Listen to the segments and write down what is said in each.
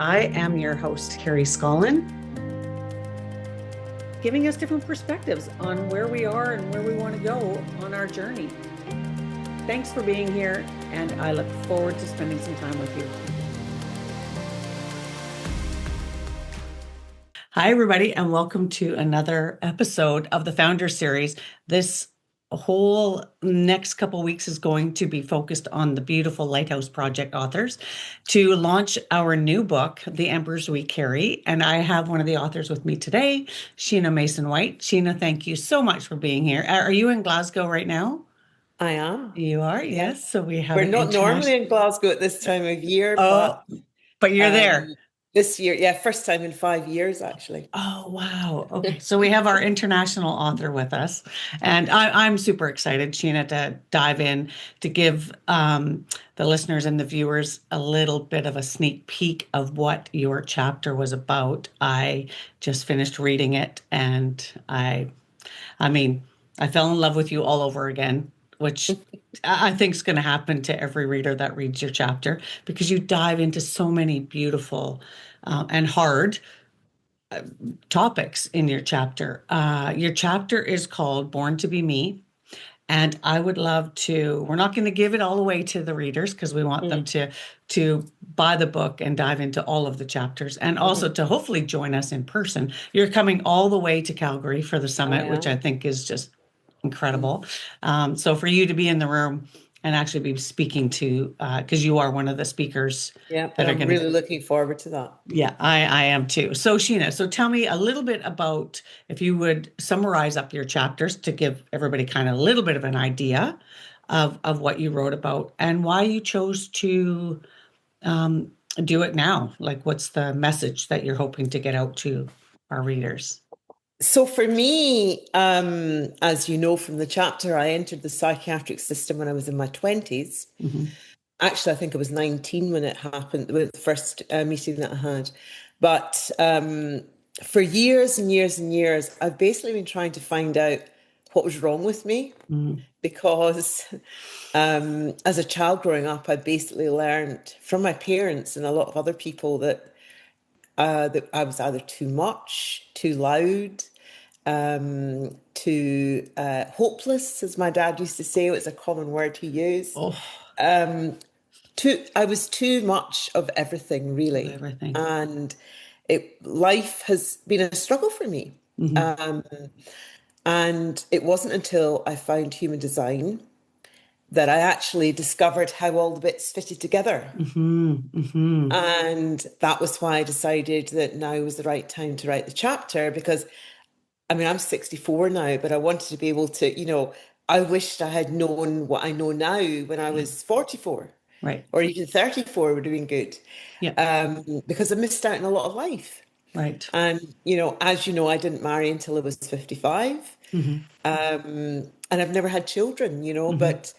I am your host, Carrie, giving us different perspectives on where we are and where we want to go on our journey. Thanks for being here, and I look forward to spending some time with you. Hi, everybody, and welcome to another episode of the FoundHer Series. This whole next couple of weeks is going to be focused on the beautiful Lighthouse Project authors to launch our new book, The Embers We Carry. And I have one of the authors with me today, Sheena Mason-White. Sheena, thank you so much for being here. Are you in Glasgow right now? I am. You are, yes. So we have We're not normally in Glasgow at this time of year, but you're there. This year, first time in 5 years, actually. Oh, wow. Okay. So we have our international author with us, and I'm super excited, Sheena, to dive in to give the listeners and the viewers a little bit of a sneak peek of what your chapter was about. I just finished reading it, and I fell in love with you all over again, which I think is going to happen to every reader that reads your chapter, because you dive into so many beautiful and hard topics in your chapter. Your chapter is called Born to Be Me. And I would love to, we're not going to give it all away to the readers because we want them to buy the book and dive into all of the chapters, and also to hopefully join us in person. You're coming all the way to Calgary for the summit, which I think is just incredible. So for you to be in the room and actually be speaking to, because you are one of the speakers. Yeah, I'm really looking forward to that. Yeah, I am too. So Sheena, so tell me a little bit about, if you would summarize up your chapters to give everybody kind of a little bit of an idea of what you wrote about and why you chose to do it now. Like, what's the message that you're hoping to get out to our readers? So for me, as you know from the chapter, I entered the psychiatric system when I was in my 20s. Actually, I think I was 19 when it happened, with the first meeting that I had. But for years and years and years, I've basically been trying to find out what was wrong with me. Because as a child growing up, I basically learned from my parents and a lot of other people that I was either too much, too loud, too hopeless, as my dad used to say. It was a common word he used. I was too much of everything, really. And life has been a struggle for me. And it wasn't until I found human design that I actually discovered how all the bits fitted together. And that was why I decided that now was the right time to write the chapter, because I'm 64 now, but I wanted to be able to, I wished I had known what I know now when I was 44. Right. Or even 34 would have been good. Yeah. Because I missed out on a lot of life. Right. And, as you know, I didn't marry until I was 55. And I've never had children, but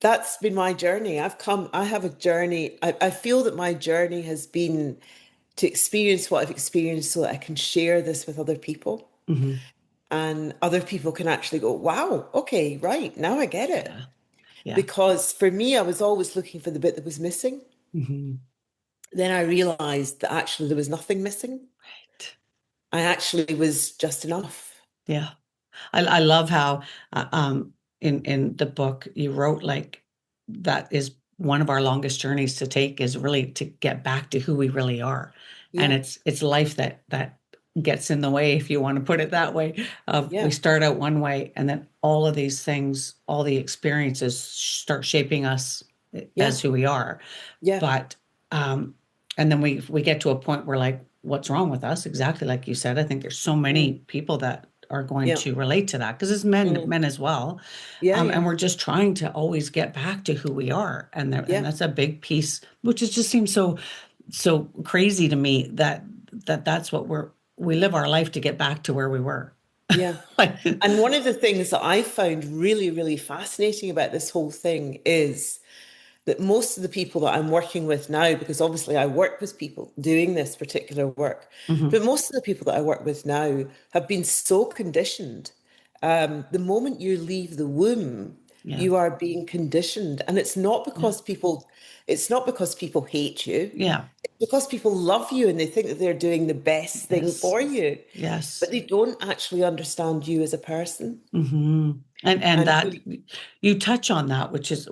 that's been my journey. I have a journey. I feel that my journey has been to experience what I've experienced so that I can share this with other people. And other people can actually go, wow, okay, right, now I get it. Yeah. Because for me, I was always looking for the bit that was missing. Then I realized that actually there was nothing missing. Right. I actually was just enough. Yeah. I love how in the book you wrote, like, that is one of our longest journeys to take, is really to get back to who we really are. Yeah. And it's life that gets in the way, if you want to put it that way. We start out one way, and then all of these things, all the experiences start shaping us as who we are. Yeah. But and then we get to a point where, like, what's wrong with us? Exactly like you said. I think there's so many people that are going to relate to that, because it's men as well. And we're just trying to always get back to who we are. And that's a big piece, which just seems so crazy to me that's what we live our life to get back to where we were. Yeah. And one of the things that I found really, really fascinating about this whole thing is that most of the people that I'm working with now, because obviously I work with people doing this particular work, but most of the people that I work with now have been so conditioned. The moment you leave the womb, Yeah. You are being conditioned. And it's not because people hate you. Yeah. It's because people love you and they think that they're doing the best thing Yes. for you. Yes. But they don't actually understand you as a person. And that you touch on that, which is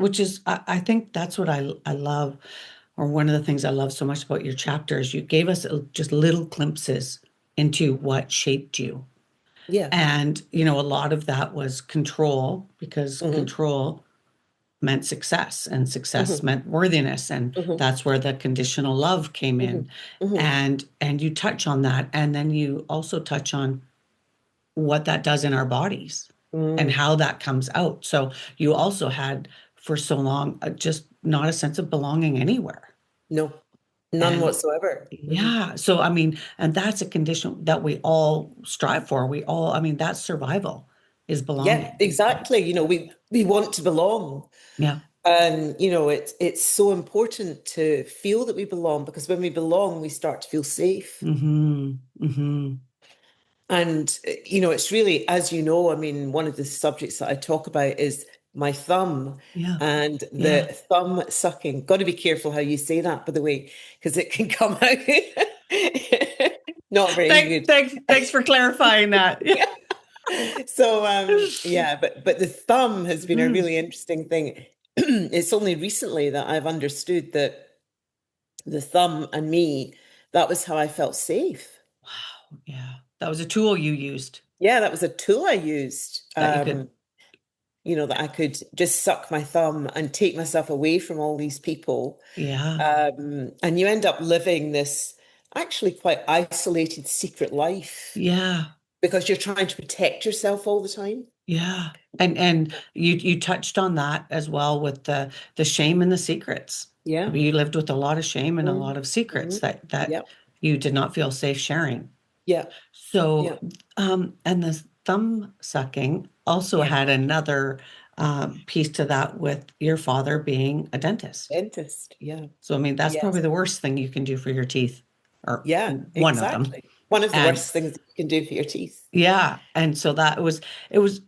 I think that's what I love, or one of the things I love so much about your chapters. You gave us just little glimpses into what shaped you. Yeah. And, a lot of that was control, because control meant success, and success meant worthiness. And that's where the conditional love came in. And you touch on that. And then you also touch on what that does in our bodies and how that comes out. So you also had, for so long, just not a sense of belonging anywhere. No, none And whatsoever. yeah, so I mean, and that's a condition that we all strive for. That's survival, is Yeah, belonging. exactly. We want to belong. Yeah. And it's so important to feel that we belong, because when we belong, we start to feel safe. And it's really, as you know, I mean, one of the subjects that I talk about is my thumb. Yeah. And Yeah. the thumb sucking. Got to be careful how you say that, by the way, because it can come out not very good. Thanks for clarifying that. Yeah. So but the thumb has been a Mm. really interesting thing. It's only recently that I've understood that the thumb and me, that was how I felt safe. Wow. Yeah. That was a tool you used, Yeah, that was a tool I used. that you could. That I could just suck my thumb and take myself away from all these people. Yeah. And you end up living this actually quite isolated secret life, Yeah. because you're trying to protect yourself all the time. Yeah. And you touched on that as well, with the shame and the secrets. Yeah. You lived with a lot of shame and a lot of secrets that Yep. you did not feel safe sharing. Yeah. So, and the thumb sucking also Yeah. had another piece to that, with your father being a dentist. Dentist. Yeah. So, I mean, that's Yes. probably the worst thing you can do for your teeth, or Yeah, one of them. exactly. One of the And worst things that you can do for your teeth. yeah, and so it was,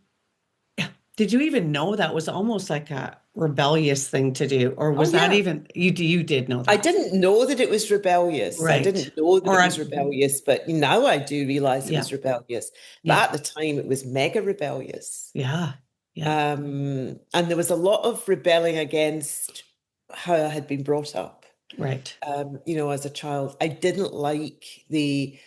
did you even know that was almost like a rebellious thing to do? Or Oh, was that yeah. even, you did know I that? didn't know that it was rebellious. I Right. didn't know that Or it was rebellious, but now I do realize it yeah, was rebellious. But yeah, at the time, it was mega rebellious. yeah, yeah, And there was a lot of rebelling against how I had been brought up. right. As a child, I didn't like the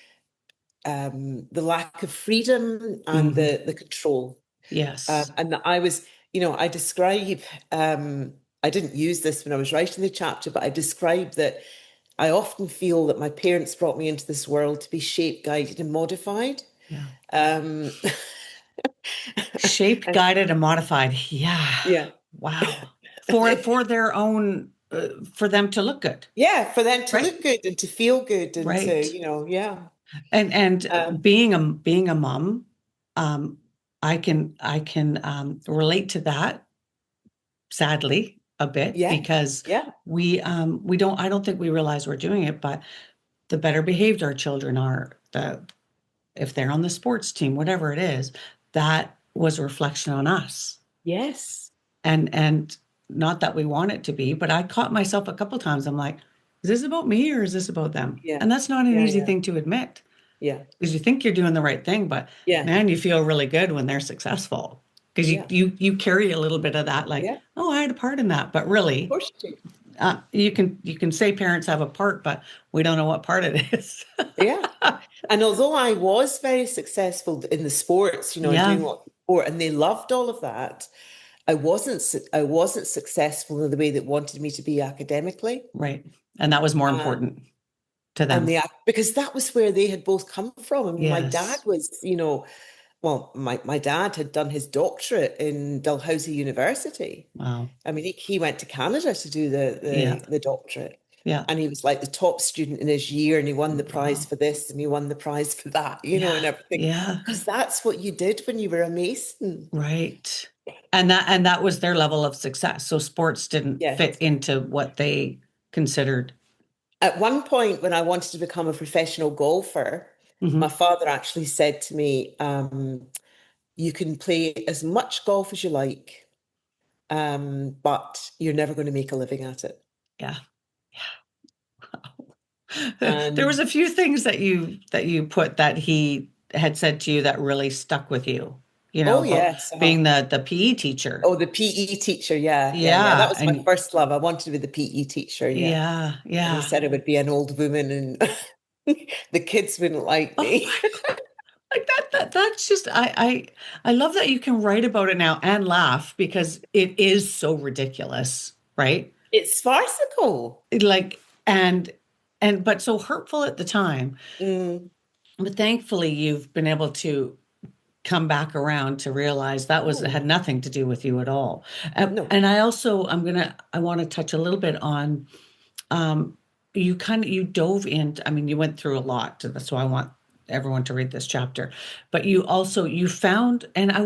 lack of freedom and the control. Yes. And I was, I describe, I didn't use this when I was writing the chapter, but I described that I often feel that my parents brought me into this world to be shaped, guided, and modified. Yeah. Um, Shaped, guided, and modified. Yeah. yeah. Wow. For their own, for them to look good. Yeah, for them to Right. look good and to feel good and Right. to, yeah. And being a mom, I can relate to that, sadly, a bit, Yeah, because yeah, we don't I don't think we realize we're doing it, but the better behaved our children are, if they're on the sports team, whatever it is, that was a reflection on us. yes, And not that we want it to be, but I caught myself a couple times. I'm like, is this about me or is this about them? yeah, And that's not an yeah, easy yeah, thing to admit, yeah, because you think you're doing the right thing, but yeah, man, you feel really good when they're successful, because you yeah, you carry a little bit of that, like, yeah. oh, I had a part in that, but Of really, course you do. you can say parents have a part, but we don't know what part it is. Yeah. And although I was very successful in the sports, and Yeah, doing lots of sport, and they loved all of that, I wasn't successful in the way that wanted me to be academically. right. And that was more Uh, important to and them. because that was where they had both come from. I mean, my dad Yes. was, well, my dad had done his doctorate in Dalhousie University. Wow. I mean, he went to Canada to do the Yeah. the, the doctorate. Yeah. And he was like the top student in his year, and he won the prize Wow. for this and he won the prize for that, Yeah. and everything. Yeah. Because that's what you did when you were a Mason. Right. And that was their level of success. So sports didn't Yes. fit into what they considered. At one point, when I wanted to become a professional golfer, my father actually said to me, you can play as much golf as you like, but you're never going to make a living at it. Yeah. There was And a few things that you put that he had said to you that really stuck with you, oh about yes, being the PE teacher. oh, the PE teacher, yeah. That Yeah. was my first love. I wanted to be the PE teacher, yeah. Yeah. And he Yeah. said I would be an old woman and the kids wouldn't like Oh me. my God. Like that's just I love that you can write about it now and laugh because it is so ridiculous, right? It's farcical. Like and but so hurtful at the time. Mm. But thankfully you've been able to come back around to realize that had Oh, nothing to do with you at all. no. And I want to touch a little bit on you dove into, I mean, you went through a lot. That's why I want everyone to read this chapter. But you found, and I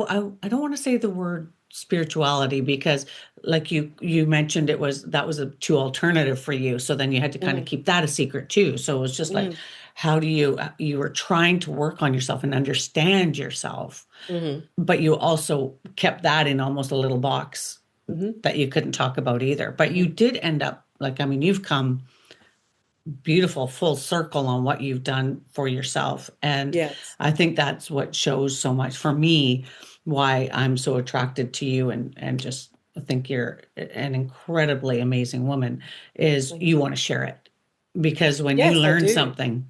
don't want to say the word spirituality because like you mentioned that was a too alternative for you. So then you had to kind of Mm, keep that a secret too. So it was just like, mm, how do you were trying to work on yourself and understand yourself, mm, but you also kept that in almost a little box mm, that you couldn't talk about either. But you did end up like, I mean, you've come beautiful full circle on what you've done for yourself. And yes. I think that's what shows so much for me why I'm so attracted to you and just think you're an incredibly amazing woman is Thank you you. want to share it because when you Yes, I learn do. something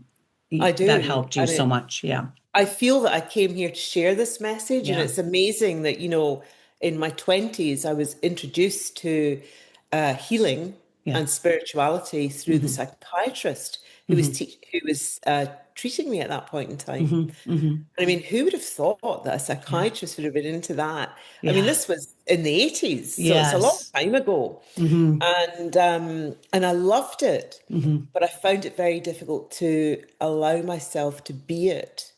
I that do. helped you And so much. Yeah. I feel that I came here to share this message, and Yeah. it's amazing that, in my 20s, I was introduced to healing Yeah. and spirituality through the Hmm. psychiatrist Hmm. who was treating me at that point in time. Hmm. Hmm. I mean, who would have thought that a Yeah. psychiatrist would have been into that? I mean, Yeah. this was in the 80s, so it's a long Yes. time ago. Hmm. And I loved it, Hmm. but I found it very difficult to allow myself to be it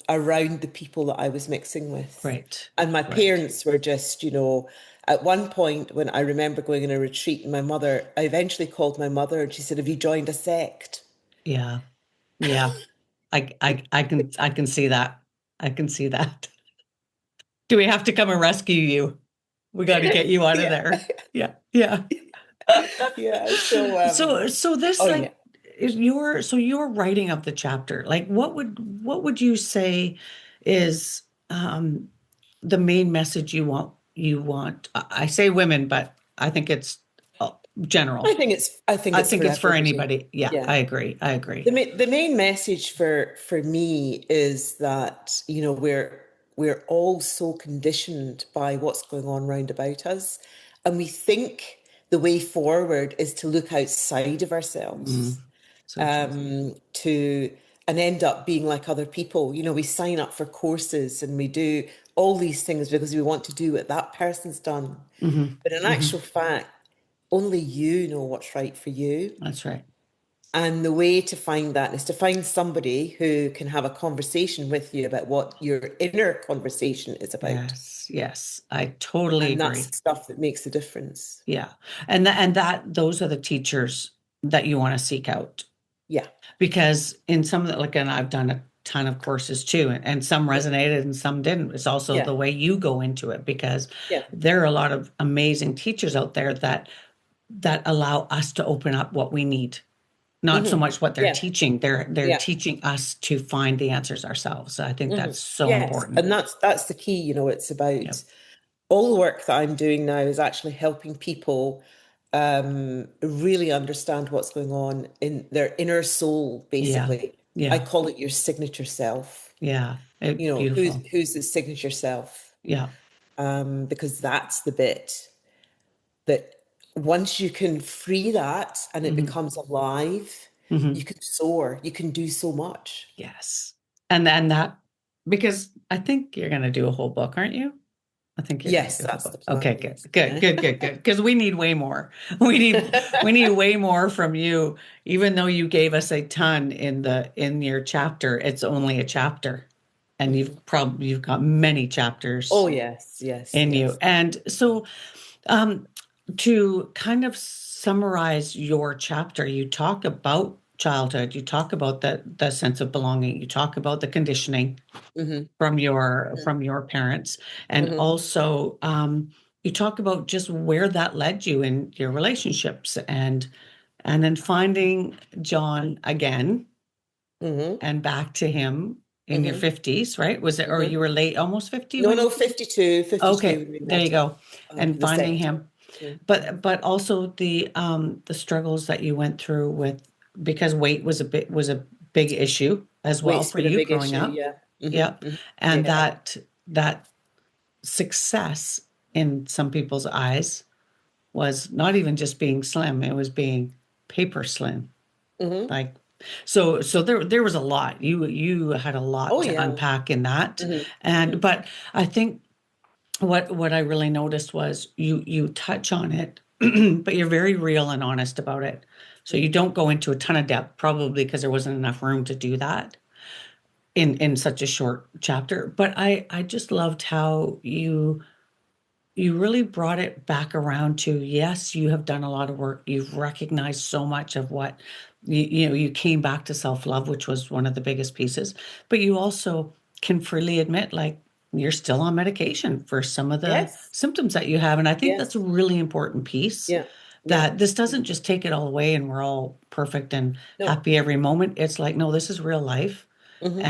around the people that I was mixing with. Right. And my Right. parents were just, at one point when I remember going on a retreat, and I eventually called my mother and she said, "Have you joined a sect?" Yeah. Yeah. I can see that. I can see that. Do we have to come and rescue you? We got to get you out of Yeah. there. Yeah. Yeah. Yeah. So, So this oh yeah. like is your writing of the chapter. Like what would you say is the main message you want? I say women, but I think it's general. I think I it's think for it's for everybody. anybody. Yeah, Yeah. I agree. I agree. The main message for me is that, we're all so conditioned by what's going on round about us, and we think the way forward is to look outside of Mm, ourselves, so true. to and end up being like other people. We sign up for courses and we do all these things because we want to do what that person's done. Hmm. But in Hmm. actual fact, only you know what's right for you. That's right. And the way to find that is to find somebody who can have a conversation with you about what your inner conversation is about. Yes, yes, I totally And that's agree. the stuff that makes the difference. Yeah. And those are the teachers that you want to seek out Yeah. because in some of the, like, and I've done a ton of courses too, and some Yeah. resonated and some didn't. It's also Yeah. the way you go into it because Yeah. there are a lot of amazing teachers out there that allow us to open up what we need. Not so Hmm. much what they're Yeah. teaching. They're Yeah. teaching us to find the answers ourselves. So I think Hmm. that's so Yes. important. And that's the key. It's Yeah. about all the work that I'm doing now is actually helping people really understand what's going on in their inner soul, Yeah. basically. I Yeah. call it your signature self. Yeah. Who's Beautiful. who's the signature self? Yeah. Because that's the bit that once you can free that and it Hmm. becomes alive, you Hmm. can soar, you can do so much. Yes. And then that, because I think you're going to do a whole book, aren't you? I think you're going to Yes, do a whole that's the book. Okay, plan. good, Yes. good, good, good, good. Because we need way more. We need way more from you. Even though you gave us a ton in your chapter, it's only a chapter, and you've got many chapters Oh, yes, yes, in you. yes. And so, um, to kind of summarize your chapter, you talk about childhood, you talk about the sense of belonging, you talk about the conditioning Hmm. from your parents, and Hmm. also you talk about just where that led you in your relationships, and then finding John again Mm-hmm. and back to him in your Mm-hmm. 50s, right? Was it, or Mm-hmm. you were late, almost 50 No, when no, you, 52, 52 okay, when we there you met up go. And in the finding second. him. Mm-hmm. But also the struggles that you went through with, because weight was a big issue as well Weight's for been a you big growing issue. up. Yeah. Yeah. Mm-hmm. Mm-hmm. And Yeah. that success in some people's eyes was not even just being slim, it was being paper slim. Mm-hmm. Like, so there was a lot. You had a lot Oh, to yeah. unpack in that. Mm-hmm. Mm-hmm. And but I think what I really noticed was you touch on it, but you're very real and honest about it. So you Mm-hmm. don't go into a ton of depth, probably because there wasn't enough room to do that in such a short chapter. But I just loved how you really brought it back around to, yes, you have done a lot of work. You've recognized so much of what you came back to self-love, which was one of the biggest pieces, but you also can freely admit, like, you're still on medication for some of the Yes. symptoms that you have. And I think that's a Yes. really important piece, Yeah. Yeah. that this doesn't just take it all away and we're all perfect and No. happy every moment. It's like, no, this is real life, Mm-hmm.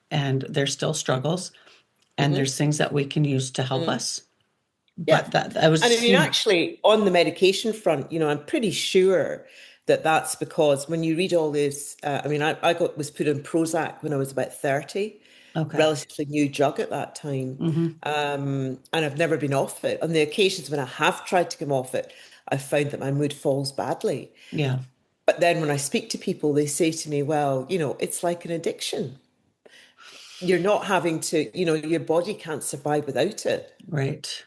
and there's still struggles, and Mm-hmm. there's things that we can use to help Mm. us. Yeah. But that I And I was, mean, actually, on the medication front, I'm pretty sure that that's because when you read all this, I mean, was put on Prozac when I was about 30, okay. relatively new drug at that time. Hmm. And I've never been off it. On the occasions when I have tried to come off it, I've found that my mood falls badly. Yeah, But then when I speak to people, they say to me, well, it's like an addiction. You're not having to, your body can't survive without it. right.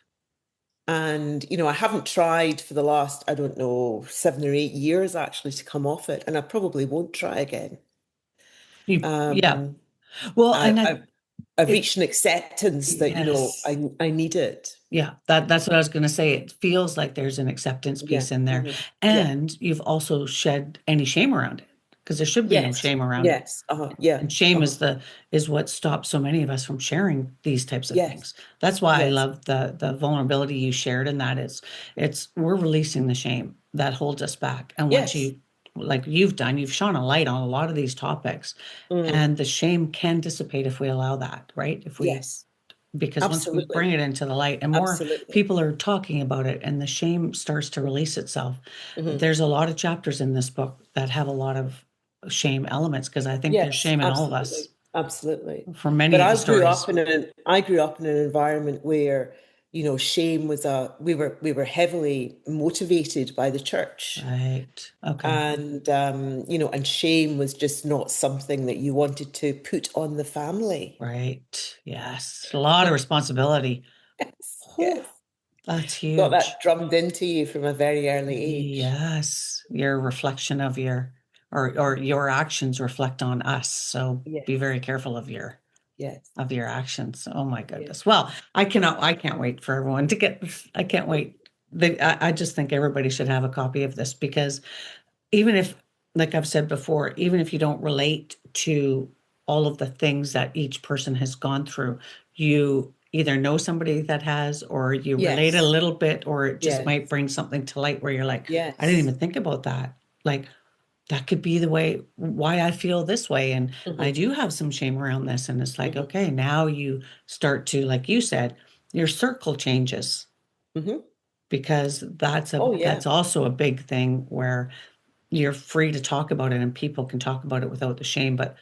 And, I haven't tried for the last, I don't know, 7 or 8 years actually to come off it. And I probably won't try again. Yeah. Um, Well, I, and I, I've it, reached an acceptance that, yes. I need it. Yeah, that's what I was going to say. It feels like there's an acceptance Yeah. piece in there. Hmm. Yeah. And you've also shed any shame around it, because there should be no Yes. shame around it. Yes. Yeah. And shame Uh-huh. is what stops so many of us from sharing these types of Yes. things. That's why I Yes. love the vulnerability you shared in that. It's we're releasing the shame that holds us back. And once Yes. you, like you've done, you've shone a light on a lot of these topics, Mm. and the shame can dissipate if we allow that, right? If we, Yes. because once we Absolutely. bring it into the light and more Absolutely. people are talking about it and the shame starts to release itself. Hmm. There's a lot of chapters in this book that have a lot of shame elements, because I think there's Yes, shame in all of us absolutely. Absolutely. for many But of the I grew up stories. in an environment where, shame was we were heavily motivated by the church. Right. Okay. And and shame was just not something that you wanted to put on the family. Right. Yes. A lot of responsibility. Yes, Whew, yes. that's Got huge. that drummed into you from a very early age. Yes. Your reflection of your, or your actions reflect on us. So be Yes, very careful yes, of your actions. Oh my yes. goodness. Well, I can't wait for everyone to get this. I can't wait. I just think everybody should have a copy of this, because even if, like I've said before, even if you don't relate to all of the things that each person has gone through, you either know somebody that has, or you relate a Yes, little bit, or it just yes, might bring something to light where you're like, I didn't yes. even think about that. Like, that could be the way why I feel this way. And I Hmm. do have some shame around this. And it's like, Hmm. okay, now you start to, like you said, your circle changes, Hmm. because Oh, that's yeah. also a big thing where you're free to talk about it and people can talk about it without the shame. But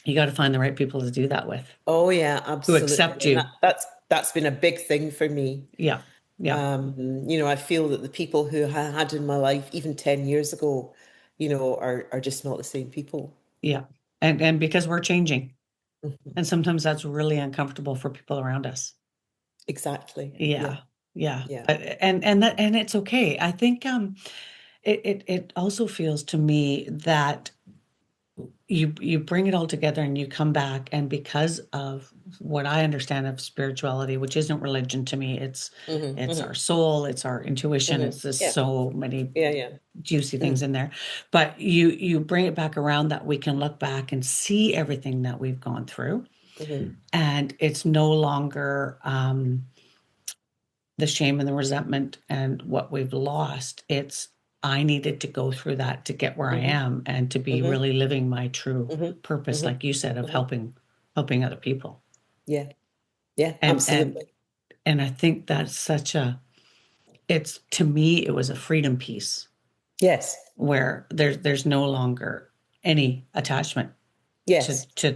you got to find the right people to do that with, Oh, yeah, who absolutely. accept And you. that's been a big thing for me. Yeah. Yeah. I feel that the people who I had in my life even 10 years ago, are just not the same people. Yeah. And because we're changing. Mhm. And sometimes that's really uncomfortable for people around us. Exactly. Yeah. Yeah. Yeah. Yeah. But and it's okay. I think it also feels to me that you bring it all together and you come back, and because of what I understand of spirituality, which isn't religion to me, Hmm. it's Hmm. our soul, it's our intuition, Hmm. it's just Yeah. so many Yeah. Yeah. juicy Mm. things in there. But you bring it back around, that we can look back and see everything that we've gone through, Hmm. and it's no longer the shame and the resentment and what we've lost. It's I needed to go through that to get where I am and to be really living my true purpose, like you said, of helping other people. Yeah. Yeah, And absolutely. I think that's such a it's to me it was a freedom piece Yes. where there's no longer any attachment Yes. to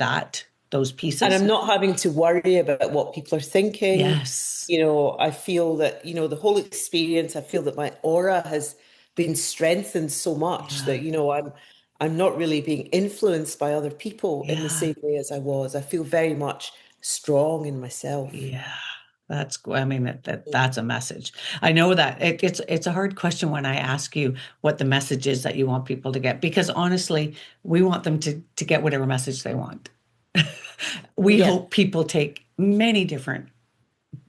those And pieces. I'm not having to worry about what people are thinking. Yes. I feel that, the whole experience, I feel that my aura has been strengthened so much Yeah. that, I'm not really being influenced by other people in the Yeah. same way as I was. I feel very much strong in myself. Yeah. I mean, that's a message. I know that it's a hard question when I ask you what the message is that you want people to get, because honestly, we want them to get whatever message they want. We Yeah. hope people take many different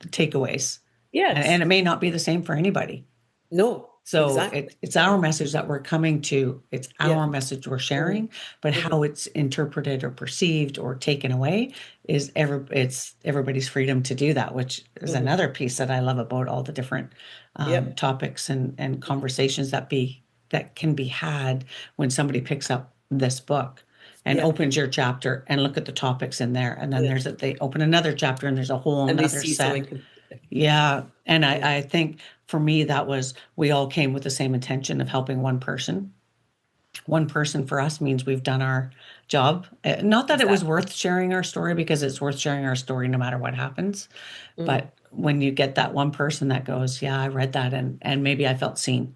takeaways, and Yes. it may not be the same for anybody. No, So exactly. it's our message that we're coming to. It's Yeah. our message we're Mm-hmm. sharing, but how it's interpreted or perceived or taken away it's everybody's freedom to do that, which is Mm-hmm. another piece that I love about all the different Yep. topics and conversations that can be had when somebody picks up this book and Yeah. opens your chapter and look at the topics in there, and then Yeah. they open another chapter and there's a whole And they nother see something set. completely different. Yeah. And Yeah. I think for me, that was, we all came with the same intention of helping one person. One person for us means we've done our job. Not that it was Exactly. worth sharing our story, because it's worth sharing our story no matter what happens. Mm. But when you get that one person that goes, yeah, I read that and maybe I felt seen,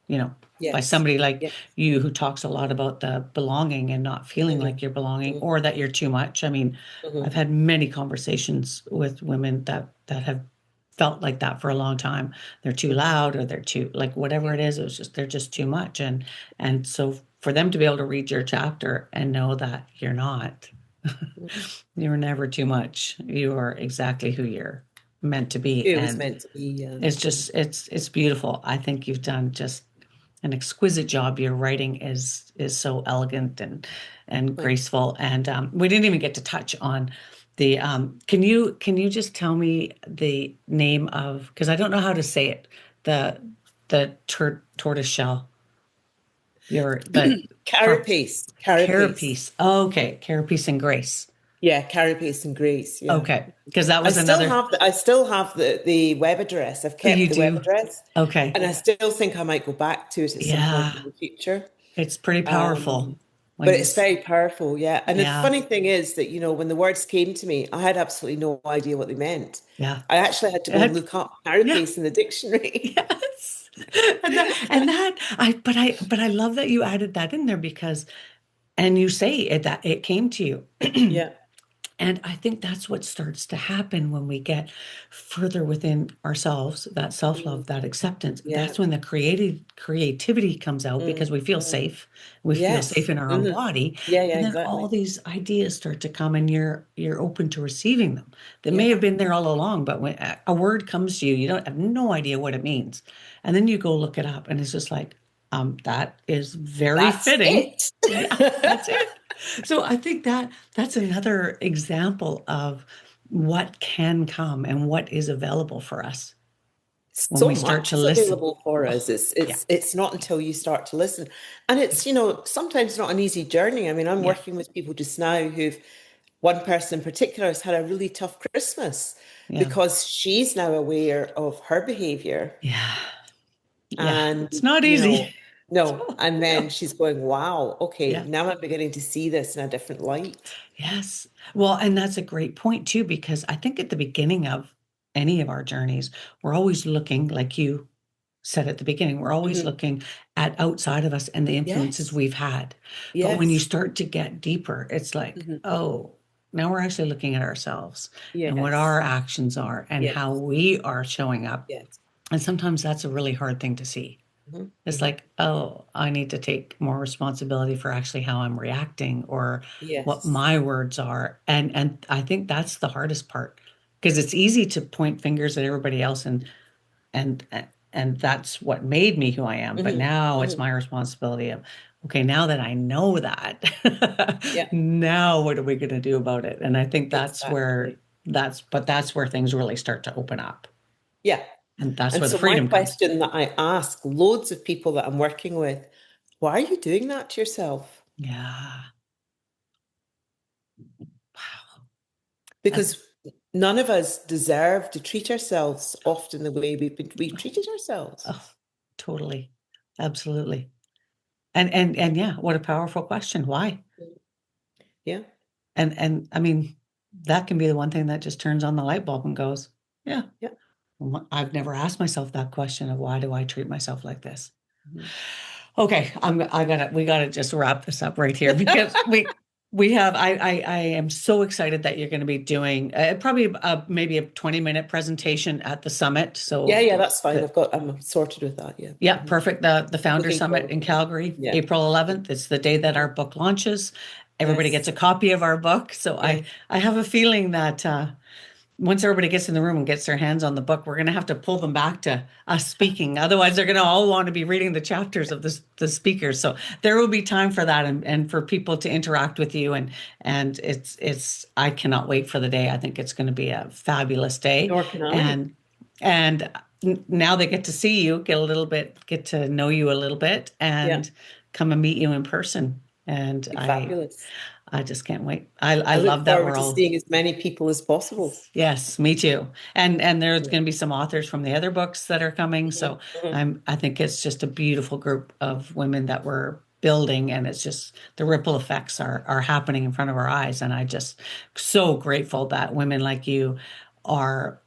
you know, by Yes. somebody like Yes. you who talks a lot about the belonging and not feeling Mm-hmm. like you're belonging Mm-hmm. or that you're too much. I mean, Mm-hmm. I've had many conversations with women that have felt like that for a long time. They're too loud, or they're too, like, whatever it is, it was just they're just too much. And so for them to be able to read your chapter and know that you're not, you're never too much. You are exactly who you're meant to be. It was And meant to be. it's just it's beautiful. I think you've done just an exquisite job. Your writing is so elegant and Thank graceful. And we didn't even get to touch on the. Can you just tell me the name of, because I don't know how to say it, the tortoise shell. Your the you. part Carapace. Carapace. carapace. Okay, carapace and grace. Yeah, Carapace and Grace. Yeah. Okay, because that I was still another. have the web address. I've You kept the web do. address, Okay. and I still think I might go back to it at some point Yeah, in the future. it's pretty powerful Um, when but you. it's very powerful, yeah. And the Yeah, funny thing is that, when the words came to me, I had absolutely no idea what they meant. yeah. I actually had to go and It- look up yeah. carapace in the dictionary. Yes. But I love that you added that in there, because and you say it, that it came to you. Yeah. And I think that's what starts to happen when we get further within ourselves, that Mm, self-love, that acceptance. yeah. That's when the creativity comes out, because we feel Mm. safe. We feel safe Yes. in our own Hmm. body. Yeah, yeah, And then all exactly. these ideas start to come, and you're open to receiving them. They may Yeah. have been there all along, but when a word comes to you, you don't have no idea what it means. And then you go look it up, and it's just like, that is very That's fitting. it. Yeah, that's it. So I think that's another example of what can come and what is available for us when So we start much to is listen. available for Oh, us. It's yeah, it's it's not until you start to listen. And it's, sometimes not an easy journey. I mean, I'm yeah, working with people just now who've one person in particular has had a really tough Christmas yeah, because she's now aware of her behavior yeah, yeah. and, It's not easy. no. And then No. she's going, wow, okay, Yeah. now I'm beginning to see this in a different light. Yes. Well, and that's a great point too, because I think at the beginning of any of our journeys, we're always looking, like you said at the beginning, we're always Hmm. looking at outside of us and the influences Yes. we've had. But when you Yes. start to get deeper, it's like, Hmm. oh, now we're actually looking at ourselves and what Yes. our actions are and Yes. how we are showing up. Yes. And sometimes that's a really hard thing to see. Hmm. It's Hmm. like, oh, I need to take more responsibility for actually how I'm reacting or what Yes. my words are. And I think that's the hardest part, because it's easy to point fingers at everybody else and and that's what made me who I am. But Hmm. now it's Hmm. my responsibility of, okay, now that I know that, Yeah. now what are we going to do about it? And I think Exactly. that's where things really start to open up. Yeah. And that's And where the so my freedom comes. question that I ask loads of people that I'm working with, why are you doing that to yourself? Yeah. Wow. Because none of us deserve to treat ourselves often the way we've treated ourselves. Oh, totally. Absolutely. And yeah, what a powerful question. Why? Yeah. And I mean, that can be the one thing that just turns on the light bulb and goes, yeah, Yeah. I've never asked myself that question of why do I treat myself like this? Mhm. Okay, we gotta just wrap this up right here because we have I am so excited that you're going to be doing probably maybe a 20-minute presentation at the summit. So Yeah, that's fine. I'm sorted with that. Yeah. yeah, perfect. The FoundHer Looking Summit forward in to it. Calgary, Yeah. April 11th. It's the day that our book launches. Everybody gets Yes. a copy of our book. So Yes. I have a feeling that once everybody gets in the room and gets their hands on the book, we're going to have to pull them back to us speaking. Otherwise, they're going to all want to be reading the chapters of the speakers. So there will be time for that and for people to interact with you. And it's I cannot wait for the day. I think it's going to be a fabulous day. Nor can I. And now they get to see you, get to know you a little bit, Yeah. and come and meet you in person. And Be fabulous. I just can't wait. I I look love that forward we're to all. seeing as many people as possible. Yes, me too. And there's Yeah. going to be some authors from the other books that are coming. Mhm. So Mhm. I think it's just a beautiful group of women that we're building, and it's just the ripple effects are happening in front of our eyes. And I just so grateful that women like you are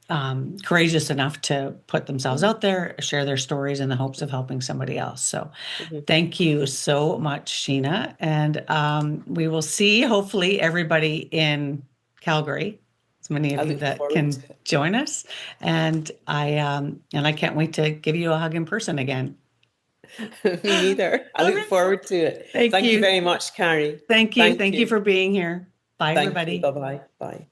courageous enough to put themselves Mhm. out there, share their stories in the hopes of helping somebody else. So Mhm. thank you so much, Sheena. And we will see hopefully everybody in Calgary, as many I of you look that forward can to it. join us. And I can't wait to give you a hug in person again. Me neither. I look Okay. forward to it. Thank Thank you you. very much, Carrie. Thank you. Thank Thank you you. for being here. Bye, Thank you. everybody. Bye-bye. Bye.